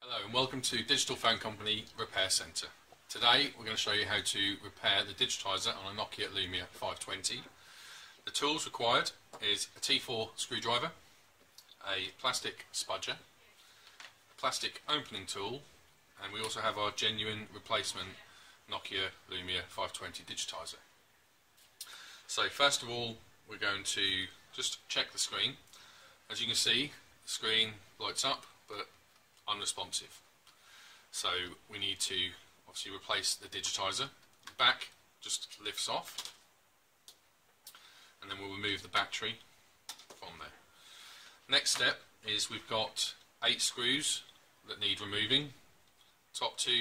Hello and welcome to Digital Phone Company Repair Centre. Today we're going to show you how to repair the Digitizer on a Nokia Lumia 520. The tools required is a T4 screwdriver, a plastic spudger, a plastic opening tool, and we also have our genuine replacement Nokia Lumia 520 Digitizer. So first of all we're going to just check the screen. As you can see, the screen lights up but unresponsive. So we need to obviously replace the digitizer. The back just lifts off and then we'll remove the battery from there. Next step is we've got 8 screws that need removing, top 2,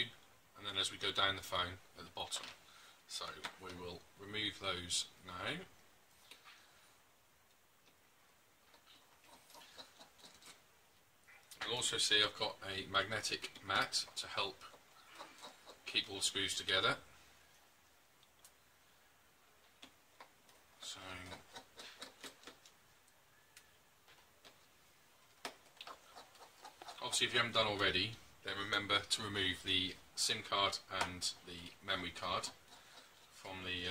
and then as we go down the phone at the bottom. So we will remove those now. You'll also see I've got a magnetic mat to help keep all the screws together. So obviously if you haven't done already, then remember to remove the SIM card and the memory card from the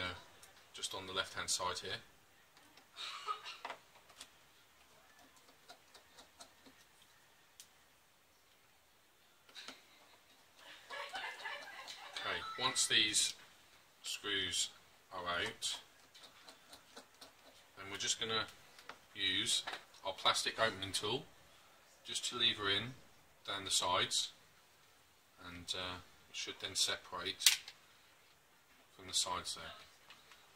just on the left hand side here. Once these screws are out, then we're just going to use our plastic opening tool just to lever in down the sides, and it should then separate from the sides there.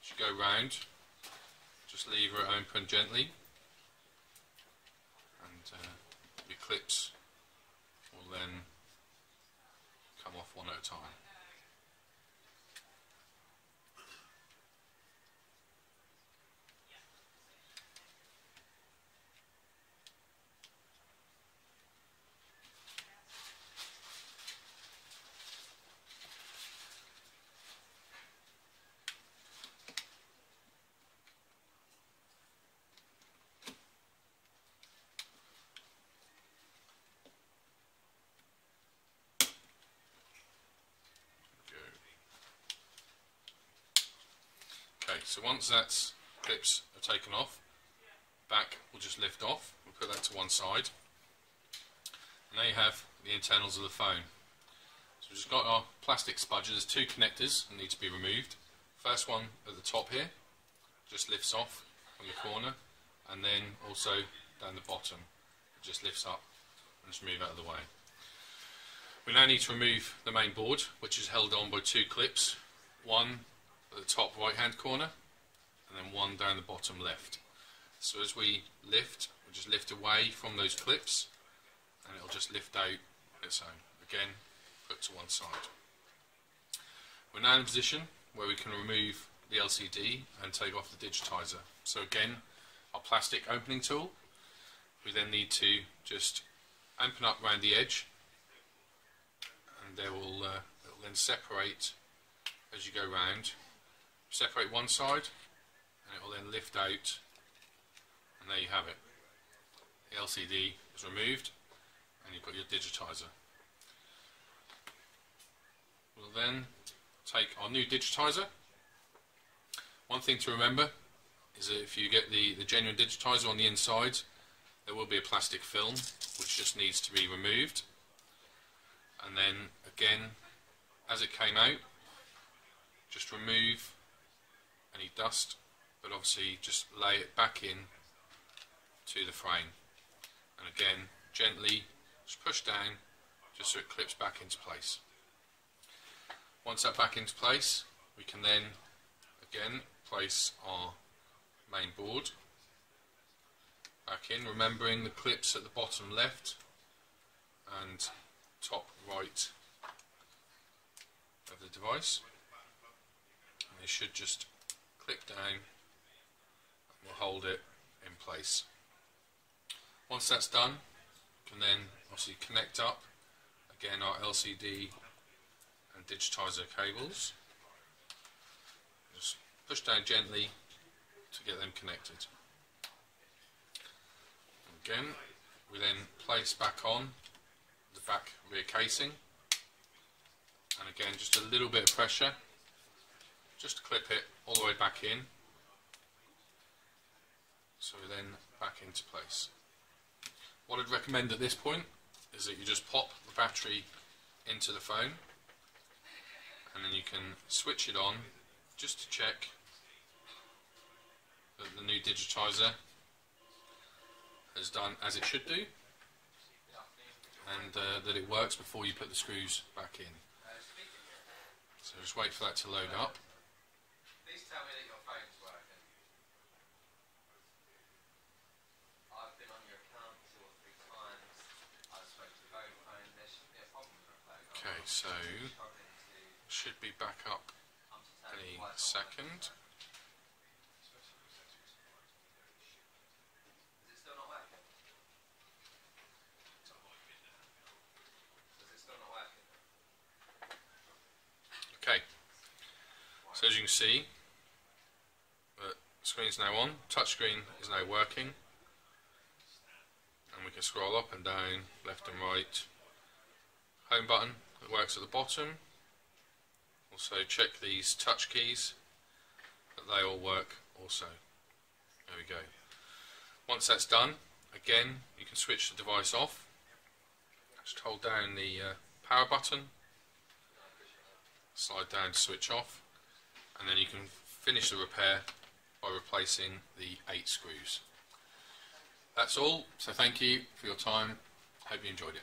As you go round, just lever it open gently, and your clips will then come off one at a time. Okay, so once that clips are taken off, back will just lift off. We'll put that to one side. And there you have the internals of the phone. So we've just got our plastic spudger. There's 2 connectors that need to be removed. First one at the top here just lifts off from the corner, and then also down the bottom it just lifts up and just move out of the way. We now need to remove the main board, which is held on by 2 clips, one at the top right hand corner and then one down the bottom left. So as we lift, we just lift away from those clips and it'll just lift out its own. Again, put to one side. We're now in a position where we can remove the LCD and take off the digitizer. So again, our plastic opening tool, we then need to just open up around the edge, and it will then separate as you go round. Separate one side and it will then lift out, and there you have it. The LCD is removed and you've got your digitizer. We'll then take our new digitizer. One thing to remember is that if you get the genuine digitizer on the inside, there will be a plastic film which just needs to be removed, and then again as it came out, just remove any dust, but obviously just lay it back in to the frame, and again gently just push down just so it clips back into place. Once that's back into place, we can then again place our main board back in, remembering the clips at the bottom left and top right of the device. And they should just click down and we'll hold it in place. Once that's done, we can then obviously connect up again our LCD and digitizer cables. Just push down gently to get them connected. Again, we then place back on the back rear casing, and again just a little bit of pressure just to clip it all the way back in, so then back into place. What I'd recommend at this point is that you just pop the battery into the phone, and then you can switch it on just to check that the new Digitizer has done as it should do, and that it works before you put the screws back in. So just wait for that to load up. Please tell me that your phone's working. I've been on your account 2 or 3 times. I've spoken to Vodafone. There shouldn't be a problem with your phone. Okay, so should be back up any second. Is it still not working? Is it still not working? Okay, so as you can see, the screen's now on, touchscreen is now working, and we can scroll up and down, left and right. Home button that works at the bottom. Also check these touch keys that they all work also. There we go. Once that's done, again you can switch the device off. Just hold down the power button, slide down to switch off, and then you can finish the repair by replacing the 8 screws. That's all, so thank you for your time. Hope you enjoyed it.